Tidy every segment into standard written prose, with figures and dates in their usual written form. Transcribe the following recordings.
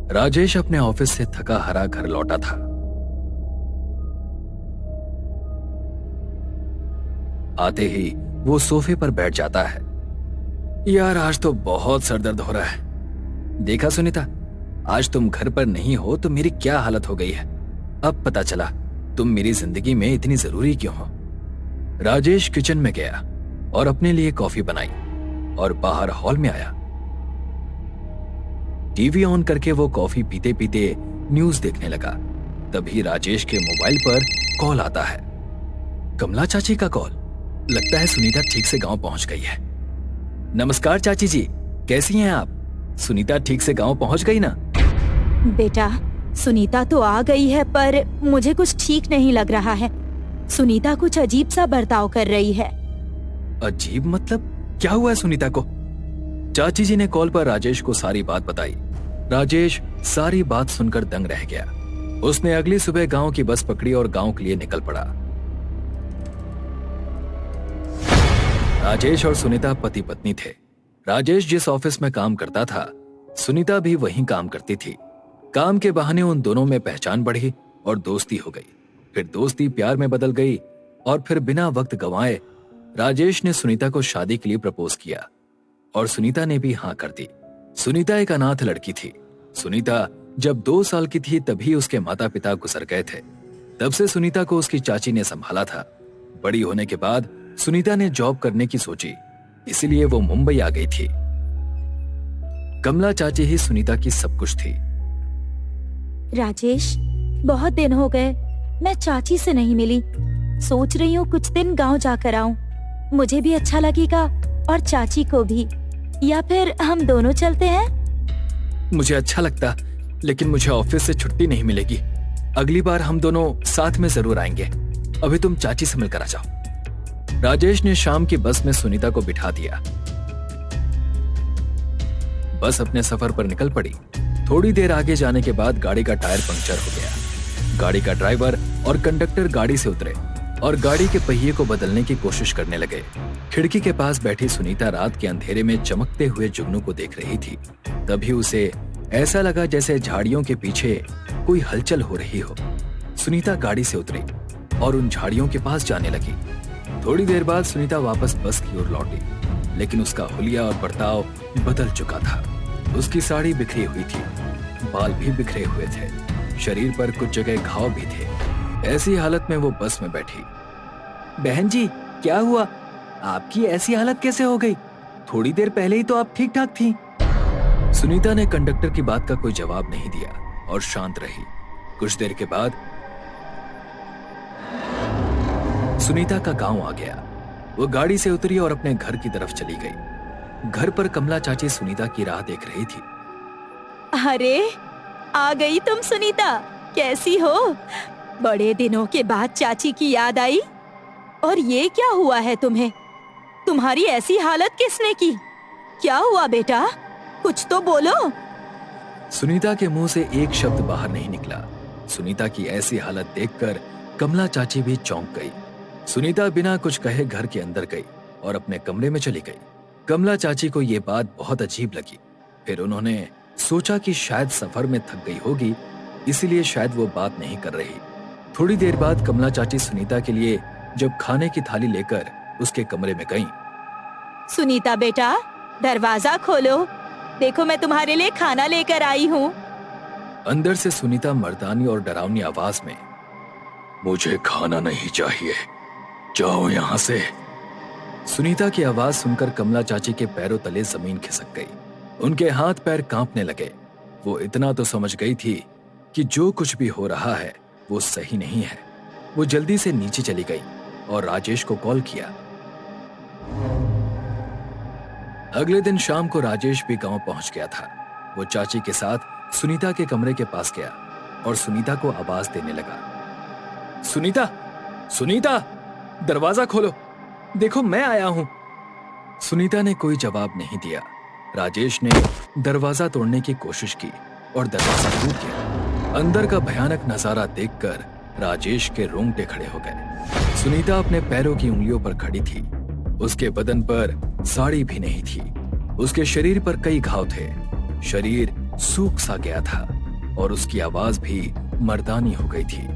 राजेश अपने ऑफिस से थका हारा घर लौटा था। आते ही वो सोफे पर बैठ जाता है। यार आज तो बहुत सरदर्द हो रहा है। देखा सुनीता, आज तुम घर पर नहीं हो तो मेरी क्या हालत हो गई है। अब पता चला तुम मेरी जिंदगी में इतनी जरूरी क्यों हो। राजेश किचन में गया और अपने लिए कॉफी बनाई और बाहर हॉल में आया। टीवी ऑन करके वो कॉफी पीते पीते न्यूज देखने लगा। तभी राजेश के मोबाइल पर कॉल आता है। कमला चाची का कॉल। लगता है सुनीता ठीक से गांव पहुंच गई है। नमस्कार चाची जी, कैसी हैं आप? सुनीता ठीक से गांव पहुंच गई ना? बेटा, सुनीता तो आ गई है पर मुझे कुछ ठीक नहीं लग रहा है। सुनीता कुछ अजीब सा बर्ताव कर रही है। अजीब मतलब? क्या हुआ है सुनीता को? चाची जी ने कॉल पर राजेश को सारी बात बताई। राजेश सारी बात सुनकर दंग रह गया। उसने अगली सुबह गांव की बस पकड़ी और गांव के लिए निकल पड़ा। राजेश और सुनीता पति पत्नी थे। राजेश जिस ऑफिस में काम करता था, सुनीता भी वहीं काम करती थी। काम के बहाने उन दोनों में पहचान बढ़ी और दोस्ती हो गई। फिर दोस्ती प्यार में बदल गई और फिर बिना वक्त गंवाए राजेश ने सुनीता को शादी के लिए प्रपोज किया और सुनीता ने भी हाँ कर दी। सुनीता एक अनाथ लड़की थी। सुनीता जब 2 साल की थी तभी उसके माता पिता गुजर गए थे। तब से सुनीता को उसकी चाची ने संभाला था। बड़ी होने के बाद सुनीता ने जॉब करने की सोची, इसलिए वो मुंबई आ गई थी। कमला चाची ही सुनीता की सब कुछ थी। राजेश, बहुत दिन हो गए मैं चाची से नहीं मिली। सोच रही हूँ कुछ दिन गांव जाकर आऊं। मुझे भी अच्छा लगेगा और चाची को भी। या फिर हम दोनों चलते हैं? मुझे अच्छा लगता, लेकिन मुझे ऑफिस से छुट्टी नहीं मिलेगी। अगली बार हम दोनों साथ में जरूर आएंगे। अभी तुम चाची से मिलकर आ जाओ। राजेश ने शाम की बस में सुनीता को बिठा दिया। बस अपने सफर पर निकल पड़ी। थोड़ी देर आगे जाने के बाद गाड़ी का टायर पंक्चर हो गया। गाड़ी का ड्राइवर और कंडक्टर गाड़ी से उतरे और गाड़ी के पहिए को बदलने की कोशिश करने लगे। खिड़की के पास बैठी सुनीता रात के अंधेरे में चमकते हुए जुगनू को देख रही थी। तभी उसे ऐसा लगा जैसे झाड़ियों के पीछे कोई हलचल हो रही हो। सुनीता गाड़ी से उतरी और उन झाड़ियों के पास जाने लगी। थोड़ी देर बाद सुनीता वापस बस की ओर लौटी, लेकिन उसका हुलिया और बर्ताव बदल चुका था। उसकी साड़ी बिखरी हुई थी, बाल भी बिखरे हुए थे, शरीर पर कुछ जगह घाव भी थे। ऐसी हालत में वो बस में बैठी। बहन जी, क्या हुआ? आपकी ऐसी हालत कैसे हो गई? थोड़ी देर पहले ही तो आप ठीक ठाक थी। सुनीता ने कंडक्टर की बात का कोई जवाब नहीं दिया और शांत रही। कुछ देर के बाद सुनीता का गांव आ गया। वो गाड़ी से उतरी और अपने घर की तरफ चली गई। घर पर कमला चाची सुनीता की राह देख रही थी। अरे, आ गई तुम सुनीता। कैसी हो? बड़े दिनों के बाद चाची की याद आई। और ये क्या हुआ है तुम्हें? तुम्हारी ऐसी हालत किसने की? क्या हुआ बेटा? कुछ तो बोलो। सुनीता के मुंह से एक शब्द बाहर नहीं निकला। सुनीता की ऐसी हालत देखकर कमला चाची भी चौंक गई। सुनीता बिना कुछ कहे घर के अंदर गई और अपने कमरे में चली गई। कमला चाची को ये बात बहुत अजीब लगी। फिर उन्होंने सोचा कि शायद सफर में थक गई होगी, इसीलिए शायद वो बात नहीं कर रही। थोड़ी देर बाद कमला चाची सुनीता के लिए जब खाने की थाली लेकर उसके कमरे में गईं। सुनीता बेटा, दरवाजा खोलो। देखो मैं तुम्हारे लिए खाना लेकर आई हूँ। अंदर से सुनीता मर्दानी और डरावनी आवाज में, मुझे खाना नहीं चाहिए, जाओ यहाँ से। सुनीता की आवाज सुनकर कमला चाची के पैरों तले जमीन खिसक गई। उनके हाथ पैर कांपने लगे। वो इतना तो समझ गई थी कि जो कुछ भी हो रहा है वो सही नहीं है। वो जल्दी से नीचे चली गई और राजेश को कॉल किया। अगले दिन शाम को राजेश भी गांव पहुंच गया था। वो चाची के साथ सुनीता के कमरे के पास गया और सुनीता को आवाज देने लगा, सुनीता, सुनीता, दरवाजा खोलो, देखो मैं आया हूं। सुनीता ने कोई जवाब नहीं दिया। राजेश ने दरवाजा तोड़ने की कोशिश की और दरवाजा टूट गया। अंदर का भयानक नजारा देखकर राजेश के रोंगटे खड़े हो गए। सुनीता अपने पैरों की उंगलियों पर खड़ी थी। उसके बदन पर साड़ी भी नहीं थी। उसके शरीर पर कई घाव थे। शरीर सूख सा गया था। और उसकी आवाज भी मर्दानी हो गई थी।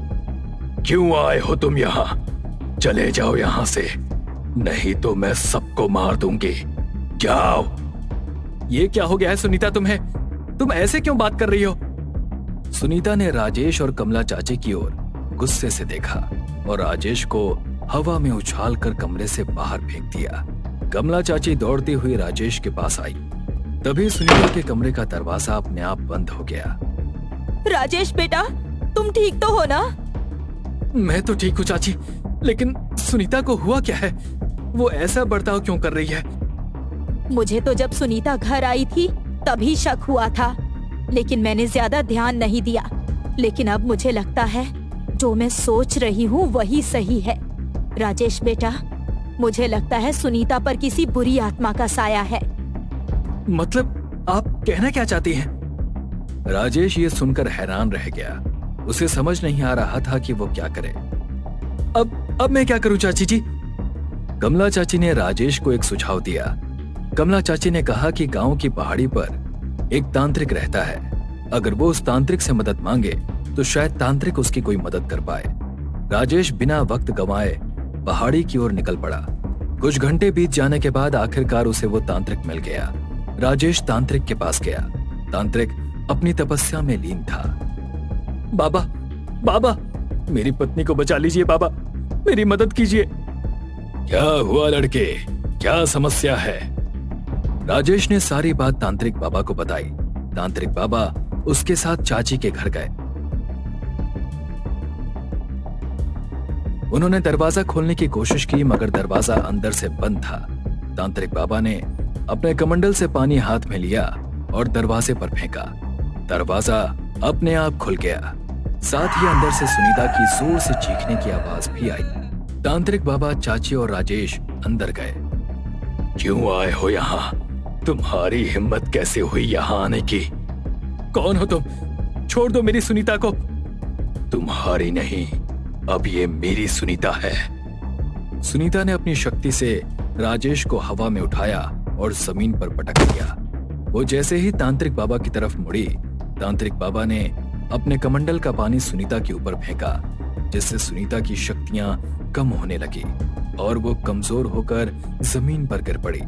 क्यों आए हो तुम यहाँ? चले जाओ यहाँ से, नहीं तो मैं सबको मार दूंगी। जाओ। ये क्या हो गया है सुनीता तुम्हें? तुम ऐसे क्यों बात कर रही हो? सुनीता ने राजेश और कमला चाची की ओर गुस्से से देखा और राजेश को हवा में उछाल कर कमरे से बाहर फेंक दिया। कमला चाची दौड़ती हुई राजेश के पास आई। तभी सुनीता के कमरे का दरवाजा अपने आप बंद हो गया। राजेश बेटा, तुम ठीक तो हो ना? मैं तो ठीक हूँ चाची, लेकिन सुनीता को हुआ क्या है? वो ऐसा बर्ताव क्यों कर रही है? मुझे तो जब सुनीता घर आई थी तभी शक हुआ था, लेकिन मैंने ज्यादा ध्यान नहीं दिया। लेकिन अब मुझे लगता है जो मैं सोच रही हूँ वही सही है। राजेश बेटा, मुझे लगता है सुनीता पर किसी बुरी आत्मा का साया है। मतलब आप कहना क्या चाहती हैं? राजेश ये सुनकर हैरान रह गया। उसे समझ नहीं आ रहा था कि वो क्या करे। अब मैं क्या करूं चाची जी? कमला चाची ने राजेश को एक सुझाव दिया। कमला चाची ने कहा कि गांव की पहाड़ी पर एक तांत्रिक रहता है। अगर वो उस तांत्रिक से मदद मांगे तो शायद तांत्रिक उसकी कोई मदद कर पाए। राजेश बिना वक्त गंवाए पहाड़ी की ओर निकल पड़ा। कुछ घंटे बीत जाने के बाद आखिरकार उसे वो तांत्रिक मिल गया। राजेश तांत्रिक के पास गया। तांत्रिक अपनी तपस्या में लीन था। बाबा, बाबा, मेरी पत्नी को बचा लीजिए बाबा, मेरी मदद कीजिए। क्या हुआ लड़के, क्या समस्या है? राजेश ने सारी बात तांत्रिक बाबा को बताई। तांत्रिक बाबा उसके साथ चाची के घर गए। उन्होंने दरवाजा खोलने की कोशिश की, मगर दरवाजा अंदर से बंद था। तांत्रिक बाबा ने अपने कमंडल से पानी हाथ में लिया और दरवाजे पर फेंका। दरवाजा अपने आप खुल गया। साथ ही अंदर से सुनीता की जोर से चीखने की आवाज भी आई। तांत्रिक बाबा, चाची और राजेश अंदर गए। क्यों आए हो यहाँ? तुम्हारी हिम्मत कैसे हुई यहाँ आने की? कौन हो तुम? छोड़ दो मेरी सुनीता को। तुम्हारी नहीं, अब ये मेरी सुनीता है। सुनीता ने अपनी शक्ति से राजेश को हवा में उठाया और जमीन पर पटक दिया। वो जैसे ही तांत्रिक बाबा की तरफ मुड़ी, तांत्रिक बाबा ने अपने कमंडल का पानी सुनीता के ऊपर फेंका, जिससे सुनीता की शक्तियां कम होने लगी और वो कमजोर होकर जमीन पर गिर पड़ी।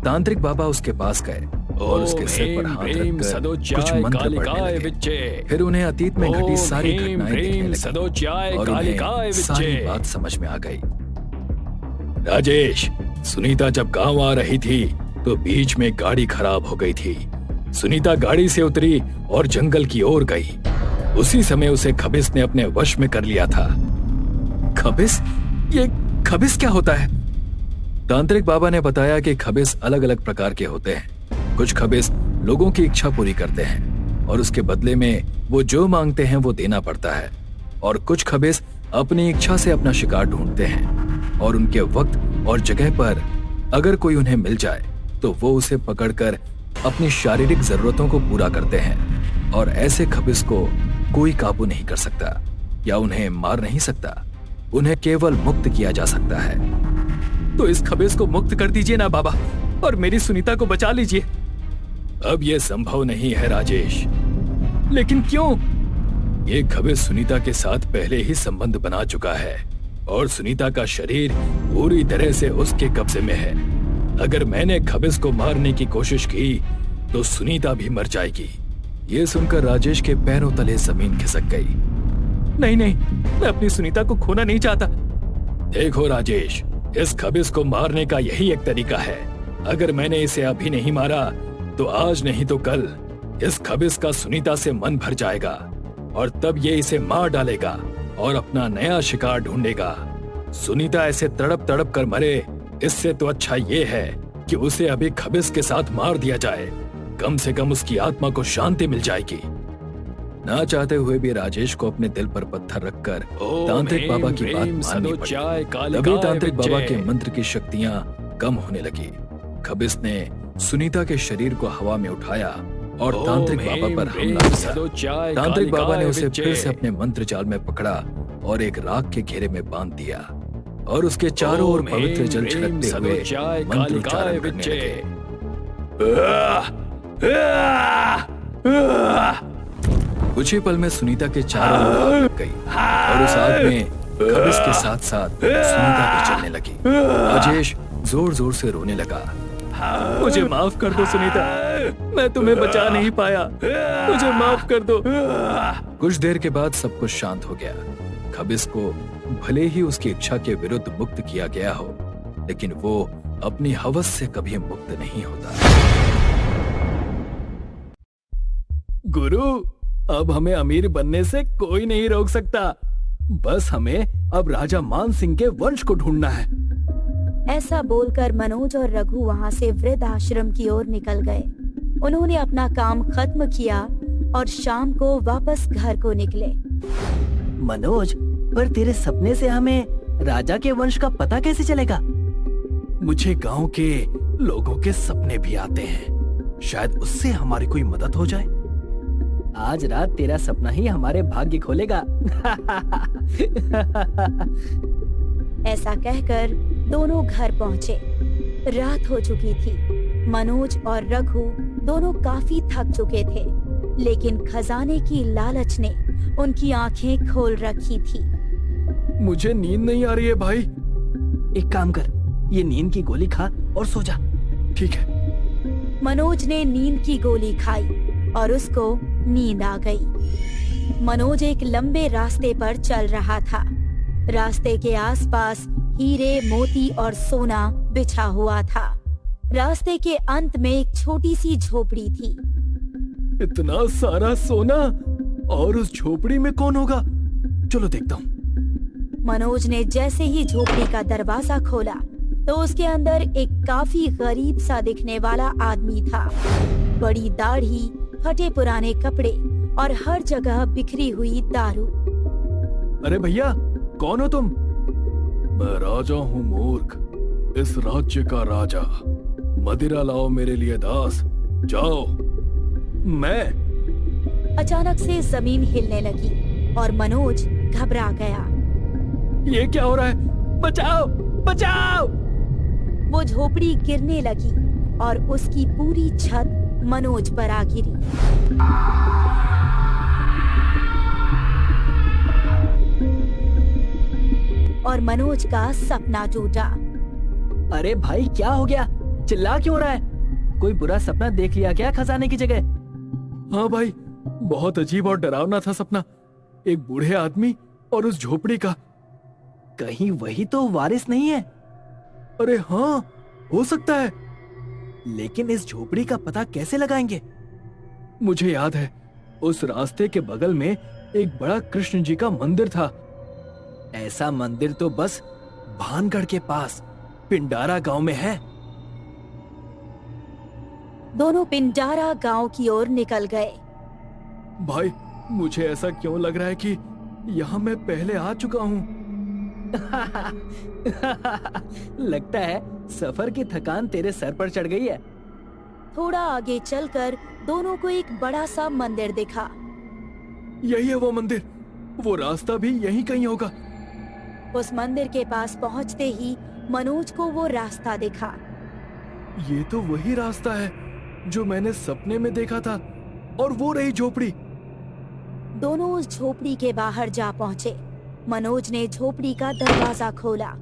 तांत्रिक बाबा उसके पास गए और उसके सिर पर हाथ रखकर कुछ मंत्र पढ़ने लगे। फिर उन्हें अतीत में घटी सारी घटनाएं दिखने लगी और उन्हें सारी बात समझ में आ गई। राजेश, सुनीता जब गांव आ रही थी तो बीच में गाड़ी खराब हो गई थी। सुनीता गाड़ी से उतरी और जंगल की ओर गई। उसी समय उसे खबिस ने अपने वश में कर लिया था। खबिस? ये खबिस क्या होता है? तांत्रिक बाबा ने बताया कि खबिस अलग अलग प्रकार के होते हैं। कुछ खबिस लोगों की इच्छा पूरी करते हैं और उसके बदले में वो जो मांगते हैं वो देना पड़ता है, और कुछ खबिस अपनी इच्छा से अपना शिकार ढूंढते हैं और उनके वक्त और जगह पर अगर कोई उन्हें मिल जाए तो वो उसे पकड़कर अपनी शारीरिक जरूरतों को पूरा करते हैं, और ऐसे खबिस को कोई काबू नहीं कर सकता या उन्हें मार नहीं सकता। उन्हें केवल मुक्त किया जा सकता है। तो इस खबिस को मुक्त कर दीजिए ना बाबा, और मेरी सुनीता को बचा लीजिए। अब यह संभव नहीं है राजेश। लेकिन क्यों? ये खबिस सुनीता के साथ पहले ही संबंध बना चुका है और सुनीता का शरीर पूरी तरह से उसके कब्जे में है। अगर मैंने खबिस को मारने की कोशिश की तो सुनीता भी मर जाएगी। ये सुनकर राजेश के पैरों तले जमीन खिसक गई। नहीं नहीं, मैं अपनी सुनीता को खोना नहीं चाहता। देखो राजेश, इस खबिस को मारने का यही एक तरीका है। अगर मैंने इसे अभी नहीं मारा तो आज नहीं तो कल इस खबिस का सुनीता से मन भर जाएगा और तब ये इसे मार डालेगा और अपना नया शिकार ढूंढेगा। सुनीता ऐसे तड़प तड़प कर मरे, इससे तो अच्छा ये है कि उसे अभी खबिस के साथ मार दिया जाए। कम से कम उसकी आत्मा को शांति मिल जाएगी। ना चाहते हुए भी राजेश को अपने दिल पर पत्थर रखकर तांत्रिक बाबा की बात माननी पड़ी। तभी तांत्रिक बाबा के मंत्र की शक्तियां कम होने लगी। खबिस ने सुनीता के शरीर को हवा में उठाया और तांत्रिक बाबा पर हमला किया। तांत्रिक बाबा ने उसे फिर से अपने मंत्र जाल में पकड़ा और एक राख के घेरे में बांध दिया और उसके चारों ओर पवित्र जल छिड़कते हुए मंत्रोच्चारण करने लगे। कुछ ही पल में सुनीता के चारों ओर आग लग गई और उस आग में खबिस के साथ साथ सुनीता भी जलने लगी। राजेश जोर जोर से रोने लगा। मुझे माफ कर दो सुनीता, मैं तुम्हें बचा नहीं पाया, मुझे माफ कर दो। कुछ देर के बाद सब कुछ शांत हो गया। खबिस को भले ही उसकी इच्छा के विरुद्ध मुक्त किया गया हो, लेकिन वो अपनी हवस से कभी मुक्त नहीं होता। गुरु, अब हमें अमीर बनने से कोई नहीं रोक सकता। बस हमें अब राजा मान सिंह के वंश को ढूंढना है। ऐसा बोलकर मनोज और रघु वहाँ से वृद्ध आश्रम की ओर निकल गए। उन्होंने अपना काम खत्म किया और शाम को वापस घर को निकले। मनोज, पर तेरे सपने से हमें राजा के वंश का पता कैसे चलेगा? मुझे गांव के लोगों के सपने भी आते हैं, शायद उससे हमारी कोई मदद हो जाए। आज रात तेरा सपना ही हमारे भाग्य खोलेगा। ऐसा कहकर दोनों घर पहुँचे। रात हो चुकी थी। मनोज और रघु दोनों काफी थक चुके थे, लेकिन खजाने की लालच ने उनकी आंखें खोल रखी थी। मुझे नींद नहीं आ रही है भाई। एक काम कर, ये नींद की गोली खा और सो जा। ठीक है। मनोज ने नींद की गोली खाई और उसको नींद आ गई। मनोज एक लंबे रास्ते पर चल रहा था। रास्ते के आसपास हीरे, मोती और सोना बिछा हुआ था। रास्ते के अंत में एक छोटी सी झोपड़ी थी। इतना सारा सोना, और उस झोपड़ी में कौन होगा? चलो देखता हूँ। मनोज ने जैसे ही झोपड़ी का दरवाजा खोला तो उसके अंदर एक काफी गरीब सा दिखने वाला आदमी था। बड़ी दाढ़ी, फटे पुराने कपड़े और हर जगह बिखरी हुई दारू। अरे भैया, कौन हो तुम? मैं राजा हूँ मूर्ख, इस राज्य का राजा। मदिरा लाओ मेरे लिए दास, जाओ। मैं? अचानक से जमीन हिलने लगी और मनोज घबरा गया। ये क्या हो रहा है? बचाओ, बचाओ! वो झोपड़ी गिरने लगी और उसकी पूरी छत मनोज पर आ गिरी। और मनोज का सपना टूटा। अरे भाई, क्या हो गया? चिल्ला क्यों रहा है? कोई बुरा सपना देख लिया क्या खजाने की जगह? हाँ भाई, बहुत अजीब और डरावना था सपना। एक बूढ़े आदमी और उस झोपड़ी का। कहीं वही तो वारिस नहीं है? अरे हाँ, हो सकता है। लेकिन इस झोपड़ी का पता कैसे लगाएंगे? मुझे याद है, उस रास्ते के बगल में एक बड़ा कृष्ण जी का मंदिर था। ऐसा मंदिर तो बस भानगढ़ के पास पिंडारा गांव में है। दोनों पिंडारा गांव की ओर निकल गए। भाई, मुझे ऐसा क्यों लग रहा है कि यहाँ मैं पहले आ चुका हूँ। लगता है सफर की थकान तेरे सर पर चढ़ गई है। थोड़ा आगे चलकर दोनों को एक बड़ा सा मंदिर दिखा। यही है वो मंदिर, वो रास्ता भी यहीं कहीं होगा। उस मंदिर के पास पहुंचते ही मनोज को वो रास्ता दिखा। ये तो वही रास्ता है जो मैंने सपने में देखा था, और वो रही झोपड़ी। दोनों उस झोपड़ी के बाहर जा पहुंचे। मनोज ने झोपड़ी का दरवाजा खोला।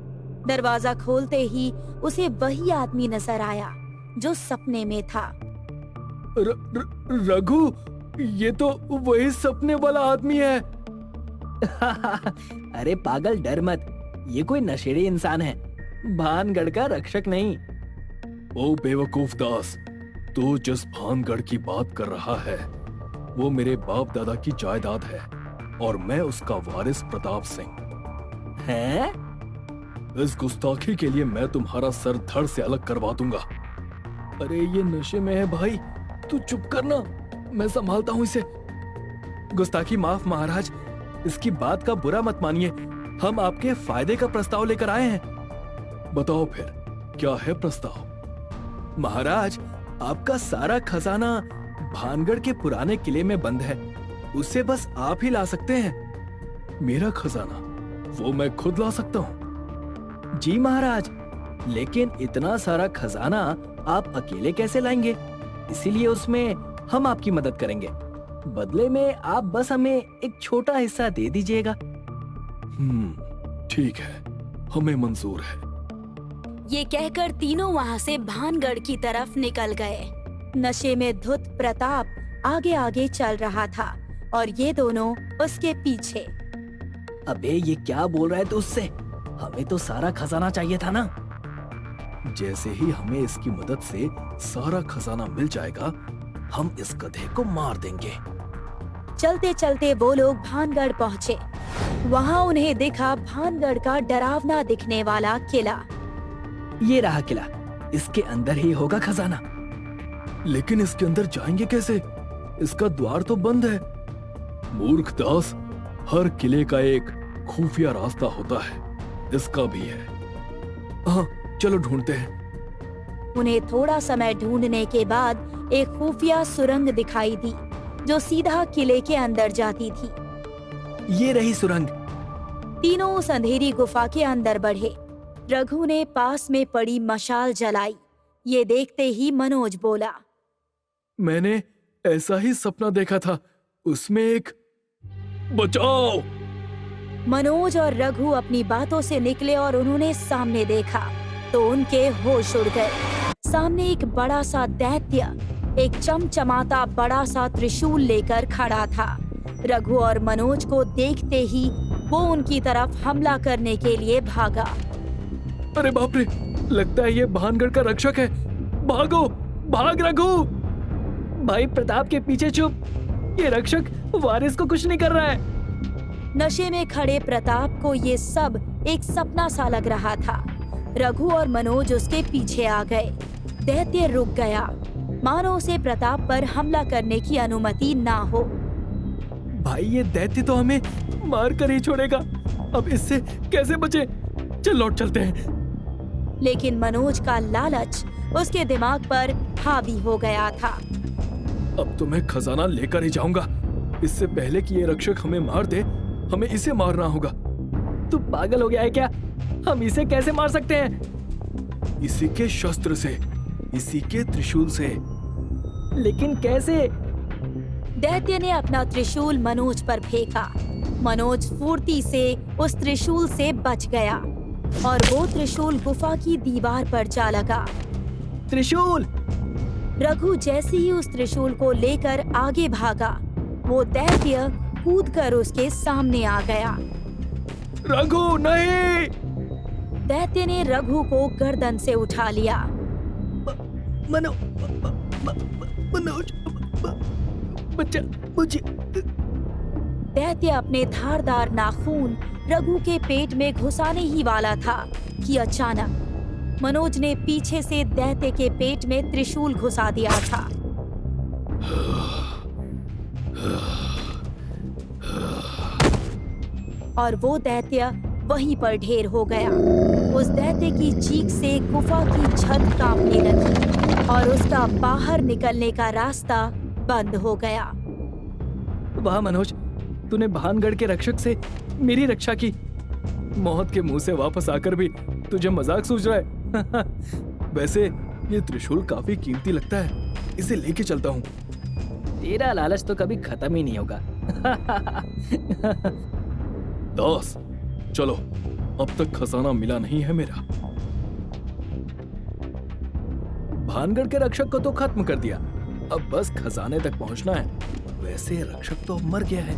दरवाजा खोलते ही उसे वही आदमी नजर आया जो सपने में था। रघु, ये तो वही सपने वाला आदमी है। अरे पागल, डर मत। ये कोई नशेड़ी इंसान है, भानगढ़ का रक्षक नहीं। ओ बेवकूफ दास, तू जिस भानगढ़ की बात कर रहा है वो मेरे बाप दादा की जायदाद है, और मैं उसका वारिस प्रताप सिंह। हैं? इस गुस्ताखी के लिए मैं तुम्हारा सर धड़ से अलग करवा दूंगा। अरे ये नशे में है भाई, तू चुप करना, मैं संभालता हूँ इसे। गुस्ताखी माफ महाराज, इसकी बात का बुरा मत मानिए, हम आपके फायदे का प्रस्ताव लेकर आए हैं। बताओ फिर, क्या है प्रस्ताव? महाराज, आपका सारा खजाना भानगढ़ के पुराने किले में बंद है, उसे बस आप ही ला सकते हैं। मेरा खजाना, वो मैं खुद ला सकता हूँ। जी महाराज, लेकिन इतना सारा खजाना आप अकेले कैसे लाएंगे? इसीलिए उसमें हम आपकी मदद करेंगे। बदले में आप बस हमें एक छोटा हिस्सा दे दीजिएगा। ठीक है, हमें मंजूर है। ये कहकर तीनों वहाँ से भानगढ़ की तरफ निकल गए। नशे में धुत प्रताप आगे आगे चल रहा था और ये दोनों उसके पीछे। अबे ये क्या बोल रहा है तू उससे? हमें तो सारा खजाना चाहिए था ना। जैसे ही हमें इसकी मदद से सारा खजाना मिल जाएगा, हम इस गधे को मार देंगे। चलते चलते वो लोग भानगढ़ पहुँचे। वहाँ उन्हें दिखा भानगढ़ का डरावना दिखने वाला किला। ये रहा किला, इसके अंदर ही होगा खजाना। लेकिन इसके अंदर जाएंगे कैसे? इसका द्वार तो बंद है। मूर्ख दास, हर किले का एक खुफिया रास्ता होता है, इसका भी है। हाँ, चलो ढूंढते हैं। उन्हें थोड़ा समय ढूंढने के बाद एक खुफिया सुरंग दिखाई दी जो सीधा किले के अंदर जाती थी। ये रही सुरंग। तीनों उस अंधेरी गुफा के अंदर बढ़े। रघु ने पास में पड़ी मशाल जलाई। ये देखते ही मनोज बोला, मैंने ऐसा ही सपना देखा था, उसमें एक बचाओ। मनोज और रघु अपनी बातों से निकले और उन्होंने सामने देखा तो उनके होश उड़ गए। सामने एक बड़ा सा दैत्य एक चमचमाता बड़ा सा त्रिशूल लेकर खड़ा था। रघु और मनोज को देखते ही वो उनकी तरफ हमला करने के लिए भागा। अरे बाप रे, लगता है ये भानगढ़ का रक्षक है। भागो, भाग रघु। भाई प्रताप के पीछे छुप, ये रक्षक वारिस को कुछ नहीं कर रहा है। नशे में खड़े प्रताप को ये सब एक सपना सा लग रहा था। रघु और मनोज उसके पीछे आ गए। दैत्य रुक गया, मानो उसे प्रताप पर हमला करने की अनुमति ना हो। भाई ये दैत्य तो हमें मार कर ही छोड़ेगा, अब इससे कैसे बचे? चल लौट चलते हैं। लेकिन मनोज का लालच उसके दिमाग पर हावी हो गया था। अब तो मैं खजाना लेकर ही जाऊंगा। इससे पहले कि ये रक्षक हमें मार दे, हमें इसे मारना होगा। तू पागल हो गया है क्या? हम इसे कैसे मार सकते हैं? इसी के शस्त्र से, इसी के त्रिशूल से। लेकिन कैसे? दैत्य ने अपना त्रिशूल मनोज पर फेंका। मनोज फुर्ती से उस त्रिशूल से बच गया और वो त्रिशूल गुफा की दीवार पर जा लगा। त्रिशूल! रघु जैसे ही उस त्रिशूल को लेकर आगे भागा, वो दैत्य कूदकर उसके सामने आ गया। रघु नहीं! दैत्य ने रघु को गर्दन से उठा लिया। मनोज, बच्चा मुझे। दैत्य अपने धारदार नाखून रघु के पेट में घुसाने ही वाला था कि अचानक मनोज ने पीछे से दैत्य के पेट में त्रिशूल घुसा दिया था। और वो दैत्य वहीं पर ढेर हो गया। उस दैत्य की चीख से गुफा की छत कांपने लगी और उसका बाहर निकलने का रास्ता बंद हो गया। वाह मनोज, तूने भानगढ़ के रक्षक से मेरी रक्षा की। मौत के मुंह से वापस आकर भी तुझे मजाक सूझ रहा है। वैसे ये त्रिशूल काफी कीमती लगता है, इसे लेके चलता हूँ। तेरा लालच तो कभी खत्म ही नहीं होगा। दास, चलो, अब तक खजाना मिला नहीं है मेरा। भानगढ़ के रक्षक को तो खत्म कर दिया, अब बस खजाने तक पहुंचना है। वैसे रक्षक तो मर गया है,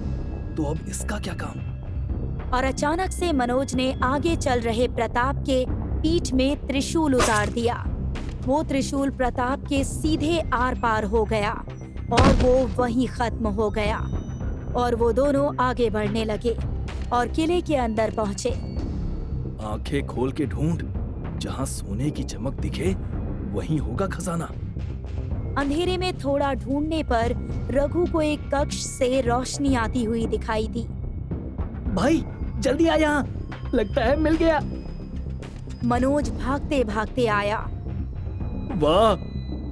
तो अब इसका क्या काम? और अचानक से मनोज ने आगे चल रहे प्रताप के पीठ में त्रिशूल उतार दिया। वो त्रिशूल प्रताप के सीधे आर पार हो गया और वो वहीं खत्म हो गया। और वो दोनों आगे बढ़ने लगे और किले के अंदर पहुंचे। आंखें खोल के ढूंढ, जहाँ सोने की चमक दिखे वहीं होगा खजाना। अंधेरे में थोड़ा ढूंढने पर रघु को एक कक्ष से रोशनी आती हुई दिखाई दी। भाई जल्दी आ यहाँ, लगता है मिल गया। मनोज भागते भागते आया। वाह,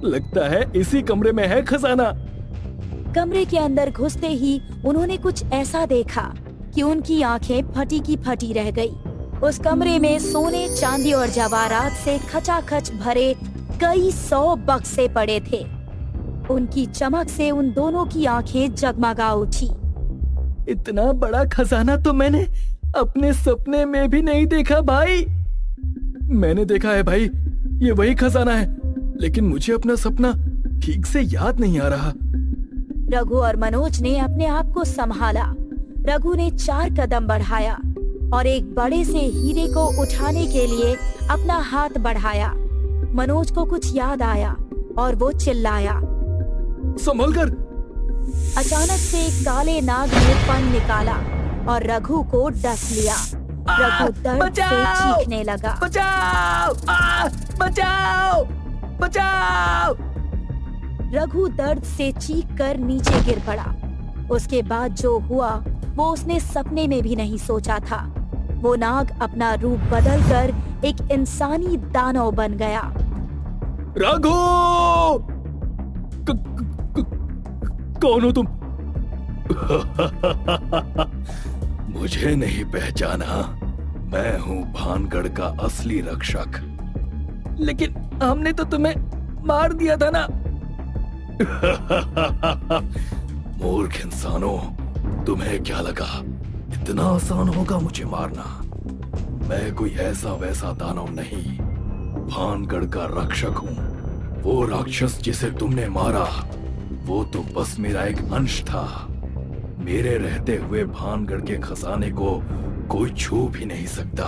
लगता है इसी कमरे में है खजाना। कमरे के अंदर घुसते ही उन्होंने कुछ ऐसा देखा कि उनकी आंखें फटी की फटी रह गई। उस कमरे में सोने, चांदी और जवाहरात से खचाखच भरे कई 100 बक्से पड़े थे। उनकी चमक से उन दोनों की आंखें जगमगा उठी। इतना बड़ा खजाना तो मैंने अपने सपने में भी नहीं देखा भाई। मैंने देखा है भाई, ये वही खजाना है, लेकिन मुझे अपना सपना ठीक से याद नहीं आ रहा। रघु और मनोज ने अपने आप को संभाला। रघु ने 4 कदम बढ़ाया और एक बड़े से हीरे को उठाने के लिए अपना हाथ बढ़ाया। मनोज को कुछ याद आया और वो चिल्लाया। संभल कर। अचानक से एक काले नाग ने फन निकाला और रघु को डस लिया। रघु दर्द से चीखने लगा। बचाओ! बचाओ! बचाओ! रघु दर्द से चीखकर नीचे गिर पड़ा। उसके बाद जो हुआ वो उसने सपने में भी नहीं सोचा था। वो नाग अपना रूप बदलकर एक इंसानी दानव बन गया। रघु! कौन हो तुम? मुझे नहीं पहचाना? मैं हूँ भानगढ़ का असली रक्षक। लेकिन हमने तो तुम्हें मार दिया था ना। मूर्ख इंसानों, तुम्हें क्या लगा इतना आसान होगा मुझे मारना? मैं कोई ऐसा वैसा दानव नहीं, भानगढ़ का रक्षक हूँ। वो राक्षस जिसे तुमने मारा वो तो बस मेरा एक अंश था। मेरे रहते हुए भानगढ़ के खजाने को कोई छू भी नहीं सकता।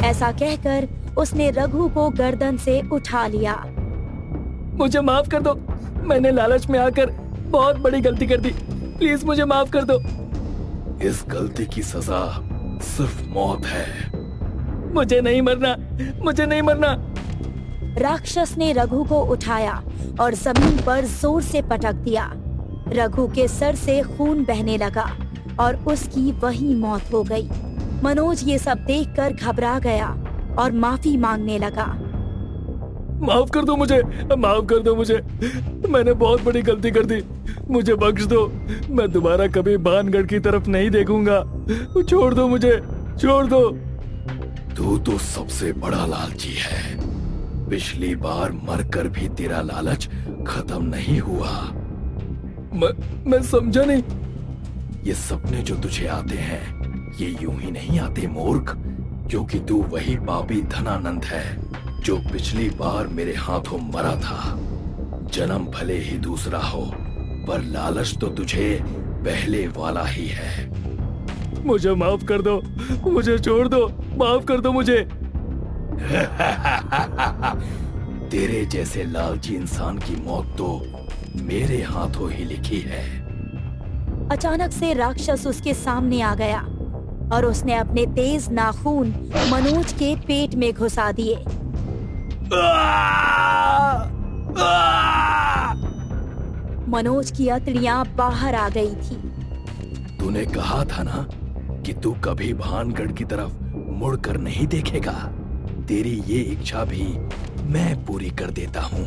ऐसा कहकर उसने रघु को गर्दन से उठा लिया। मुझे माफ कर दो, मैंने लालच में आकर बहुत बड़ी गलती कर दी। प्लीज मुझे माफ कर दो। इस गलती की सजा सिर्फ मौत है। मुझे नहीं मरना, मुझे नहीं मरना। राक्षस ने रघु को उठाया और जमीन पर जोर से पटक दिया। रघु के सर से खून बहने लगा और उसकी वही मौत हो गई। मनोज ये सब देखकर घबरा गया और माफी मांगने लगा। माफ कर दो मुझे, माफ कर दो मुझे। मैंने बहुत बड़ी गलती कर दी, मुझे बख्श दो। मैं दोबारा कभी भानगढ़ की तरफ नहीं देखूंगा। छोड़ दो मुझे, छोड़ दो। तू तो सबसे बड़ा लालची है। पिछली बार मरकर भी तेरा लालच खत्म नहीं हुआ। मैं समझा नहीं। ये सपने जो तुझे आते हैं ये यूं ही नहीं आते मूर्ख, क्योंकि तू वही पापी धनानंद है जो पिछली बार मेरे हाथों मरा था। जन्म भले ही दूसरा हो, पर लालच तो तुझे पहले वाला ही है। मुझे माफ कर दो, मुझे छोड़ दो, माफ कर दो मुझे। तेरे जैसे लालची इंसान की मौत तो मेरे हाथों ही लिखी है। अचानक से राक्षस उसके सामने आ गया और उसने अपने तेज नाखून मनोज के पेट में घुसा दिए। मनोज की अतड़ियां बाहर आ गई थी। तूने कहा था ना कि तू कभी भानगढ़ की तरफ मुड़कर नहीं देखेगा। तेरी ये इच्छा भी मैं पूरी कर देता हूँ।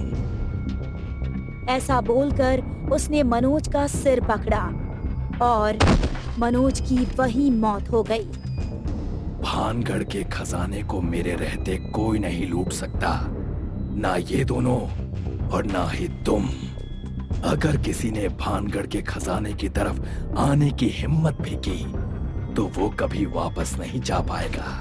ऐसा बोलकर उसने मनोज का सिर पकड़ा और मनोज की वही मौत हो गई। भानगढ़ के खजाने को मेरे रहते कोई नहीं लूट सकता, ना ये दोनों और ना ही तुम। अगर किसी ने भानगढ़ के खजाने की तरफ आने की हिम्मत भी की तो वो कभी वापस नहीं जा पाएगा।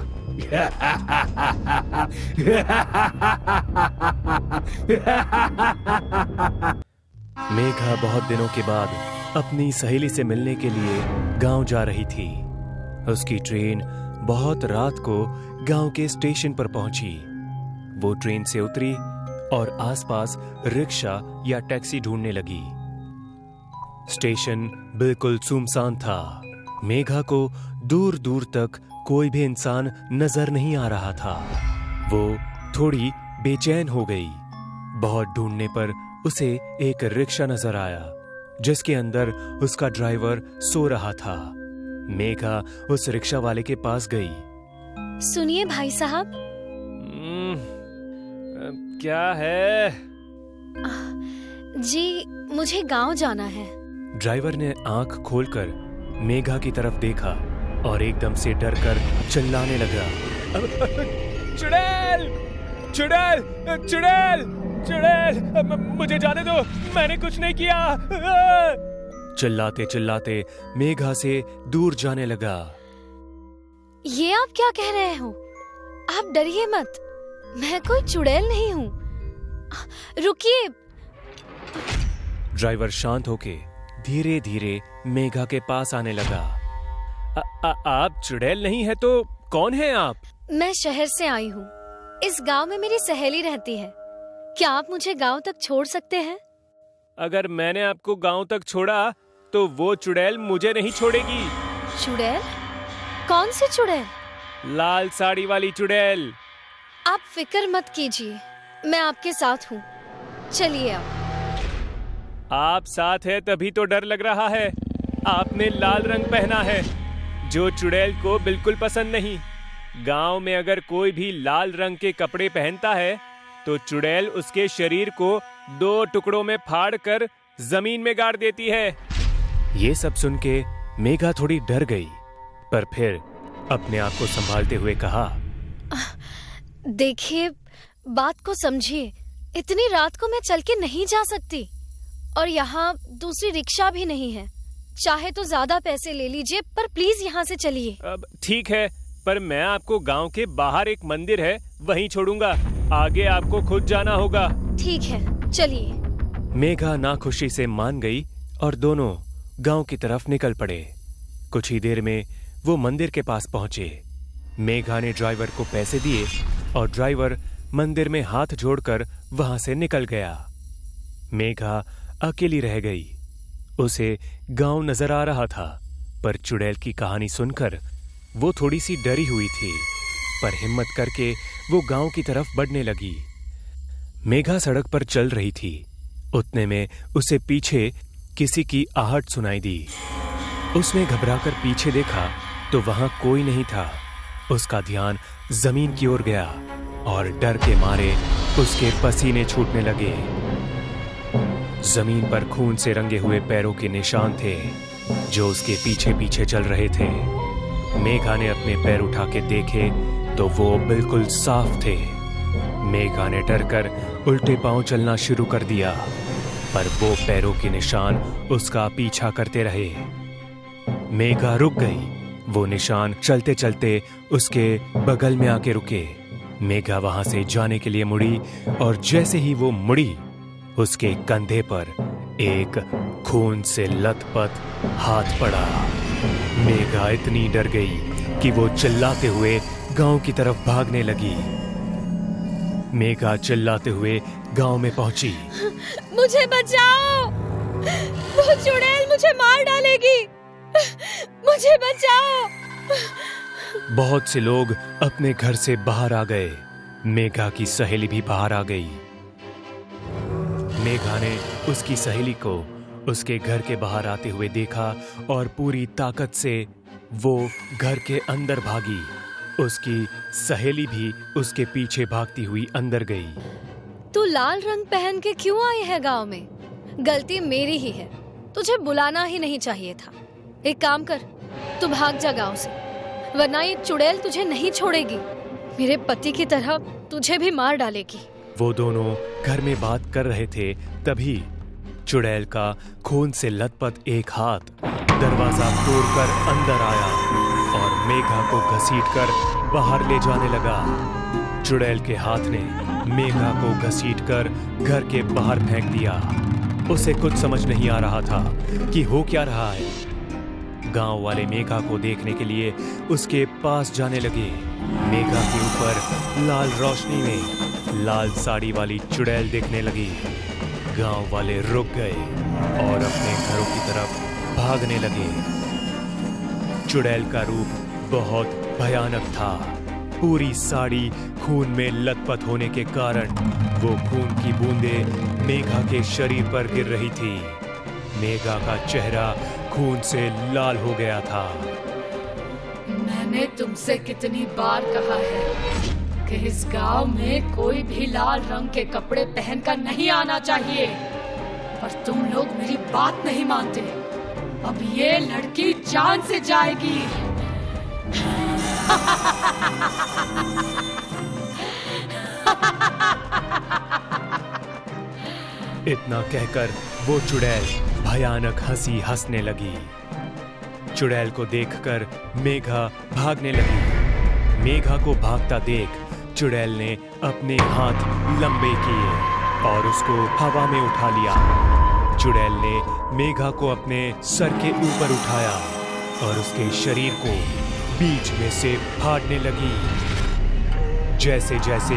मेघा बहुत दिनों के बाद अपनी सहेली से मिलने के लिए गांव जा रही थी। उसकी ट्रेन बहुत रात को गांव के स्टेशन पर पहुंची। वो ट्रेन से उतरी और आसपास रिक्शा या टैक्सी ढूंढने लगी। स्टेशन बिल्कुल सुनसान था। मेघा को दूर दूर तक कोई भी इंसान नजर नहीं आ रहा था। वो थोड़ी बेचैन हो गई। बहुत ढूंढने पर उसे एक रिक्शा नजर आया जिसके अंदर उसका ड्राइवर सो रहा था। मेघा उस रिक्शा वाले के पास गई। सुनिए भाई साहब। क्या है? जी मुझे गांव जाना है। ड्राइवर ने आंख खोलकर मेघा की तरफ देखा और एकदम से डरकर चिल्लाने लगा। चुड़ैल! चुड़ैल! चुड़ैल! चुड़ैल, मुझे जाने दो, मैंने कुछ नहीं किया। चिल्लाते चिल्लाते मेघा से दूर जाने लगा। ये आप क्या कह रहे हो? आप डरिए मत, मैं कोई चुड़ैल नहीं हूँ। रुकिए। ड्राइवर शांत होके धीरे धीरे मेघा के पास आने लगा। आप चुड़ैल नहीं है तो कौन है आप? मैं शहर से आई हूँ। इस गांव में मेरी सहेली रहती है। क्या आप मुझे गांव तक छोड़ सकते हैं? अगर मैंने आपको गांव तक छोड़ा तो वो चुड़ैल मुझे नहीं छोड़ेगी। चुड़ैल? कौन सी चुड़ैल? लाल साड़ी वाली चुड़ैल। आप फिक्र मत कीजिए, मैं आपके साथ हूँ। चलिए आप साथ है तभी तो डर लग रहा है। आपने लाल रंग पहना है जो चुड़ैल को बिल्कुल पसंद नहीं। गांव में अगर कोई भी लाल रंग के कपड़े पहनता है तो चुड़ैल उसके शरीर को 2 टुकड़ों में फाड़ कर जमीन में गाड़ देती है। ये सब सुन के मेघा थोड़ी डर गई, पर फिर अपने आप को संभालते हुए कहा, देखिए, बात को समझिए। इतनी रात को मैं चल के नहीं जा सकती और यहाँ दूसरी रिक्शा भी नहीं है। चाहे तो ज्यादा पैसे ले लीजिए, पर प्लीज यहाँ से चलिए। अब ठीक है, पर मैं आपको गांव के बाहर एक मंदिर है वहीं छोड़ूंगा। आगे आपको खुद जाना होगा। ठीक है, चलिए। मेघा नाखुशी से मान गई और दोनों गांव की तरफ निकल पड़े। कुछ ही देर में वो मंदिर के पास पहुंचे। मेघा ने ड्राइवर को पैसे दिए और ड्राइवर मंदिर में हाथ जोड़कर वहां से निकल गया। मेघा अकेली रह गई। उसे गांव नजर आ रहा था, पर चुड़ैल की कहानी सुनकर वो थोड़ी सी डरी हुई थी, पर हिम्मत करके वो गांव की तरफ बढ़ने लगी। मेघा सड़क पर चल रही थी। उतने में उसे पीछे किसी की आहट सुनाई दी। उसने घबराकर पीछे देखा तो वहां कोई नहीं था। उसका ध्यान जमीन की ओर गया और डर के मारे उसके पसीने छूटने लगे। जमीन पर खून से रंगे हुए पैरों के निशान थे जो उसके पीछे पीछे चल रहे थे। मेघा ने अपने पैर उठा के देखे तो वो बिल्कुल साफ थे। मेघा ने डरकर उल्टे पांव चलना शुरू कर दिया, पर वो पैरों के निशान उसका पीछा करते रहे। मेघा रुक गई। वो निशान चलते चलते उसके बगल में आके रुके। मेघा वहां से जाने के लिए मुड़ी और जैसे ही वो मुड़ी, उसके कंधे पर एक खून से लथपथ हाथ पड़ा। मेघा इतनी डर गई कि वो चिल्लाते हुए गांव की तरफ भागने लगी। मेघा चिल्लाते हुए गांव में पहुंची। मुझे बचाओ, वो चुड़ैल मुझे मार डालेगी, मुझे बचाओ। बहुत से लोग अपने घर से बाहर आ गए। मेघा की सहेली भी बाहर आ गई। मेघा ने उसकी सहेली को उसके घर के बाहर आते हुए देखा और पूरी ताकत से वो घर के अंदर भागी। उसकी सहेली भी उसके पीछे भागती हुई अंदर गई। तू लाल रंग पहन के क्यों आई है गांव में? गलती मेरी ही है, तुझे बुलाना ही नहीं चाहिए था। एक काम कर, तू भाग जा गांव से, वरना ये चुड़ैल तुझे नहीं छोड़ेगी। मेरे पति की तरह तुझे भी मार डालेगी। वो दोनों घर में बात कर रहे थे, तभी चुड़ैल का खून से लथपथ एक हाथ दरवाजा तोड़कर अंदर आया और मेघा को घसीटकर बाहर ले जाने लगा। चुड़ैल के हाथ ने मेघा को घसीटकर घर के बाहर फेंक दिया। उसे कुछ समझ नहीं आ रहा था कि हो क्या रहा है। गांव वाले मेघा को देखने के लिए उसके पास जाने लगे। मेघा के ऊपर लाल रोशनी में लाल साड़ी वाली चुड़ैल देखने लगी। गांव वाले रुक गए और अपने घरों की तरफ भागने लगे। चुड़ैल का रूप बहुत भयानक था। पूरी साड़ी खून में लथपथ होने के कारण वो खून की बूंदें मेघा के शरीर पर गिर रही थी। मेघा का चेहरा खून से लाल हो गया था। मैंने तुमसे कितनी बार कहा है कि इस गांव में कोई भी लाल रंग के कपड़े पहनकर नहीं आना चाहिए, पर तुम लोग मेरी बात नहीं मानते। अब ये लड़की जान से जाएगी। इतना कहकर वो चुड़ैल भयानक हंसी हंसने लगी। चुड़ैल को देखकर मेघा भागने लगी। मेघा को भागता देख चुड़ैल ने अपने हाथ लंबे किए और उसको हवा में उठा लिया। चुड़ैल ने मेघा को अपने सर के ऊपर उठाया और उसके शरीर को बीच में से फाड़ने लगी। जैसे जैसे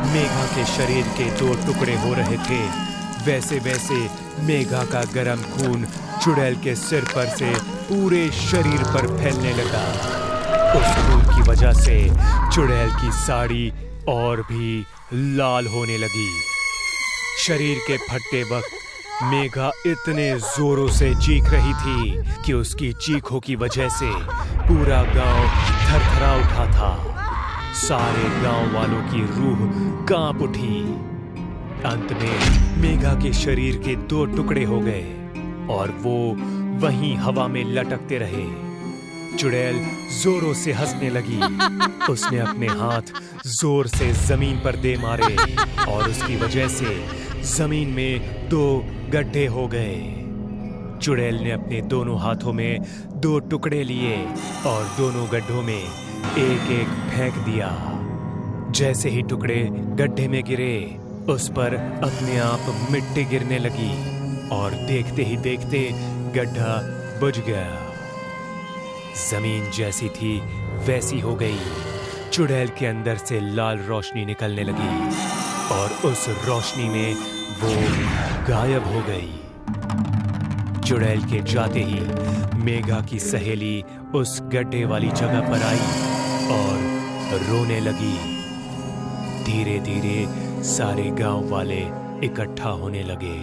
मेघा के शरीर के 2 टुकड़े हो रहे थे, वैसे वैसे मेघा का गर्म खून चुड़ैल के सिर पर से पूरे शरीर पर फैलने लगा। उस खून की वजह से चुड़ैल की साड़ी और भी लाल होने लगी। शरीर के फटते वक्त मेघा इतने जोरों से चीख रही थी कि उसकी चीखों की वजह से पूरा गांव थरथरा उठा था। सारे गांव वालों की रूह कांप उठी। अंत में मेघा के शरीर के 2 टुकड़े हो गए और वो वहीं हवा में लटकते रहे। चुड़ैल जोरों से हंसने लगी। उसने अपने हाथ जोर से जमीन पर दे मारे और उसकी वजह से जमीन में 2 गड्ढे हो गए। चुड़ैल ने अपने दोनों हाथों में 2 टुकड़े लिए और दोनों गड्ढों में एक एक फेंक दिया। जैसे ही टुकड़े गड्ढे में गिरे, उस पर अपने आप मिट्टी गिरने लगी और देखते ही देखते गड्ढा बुझ गया। जमीन जैसी थी वैसी हो गई। चुड़ैल के अंदर से लाल रोशनी निकलने लगी और उस रोशनी में वो गायब हो गई। चुड़ैल के जाते ही मेघा की सहेली उस गड्ढे वाली जगह पर आई और रोने लगी। धीरे धीरे सारे गांव वाले इकट्ठा होने लगे।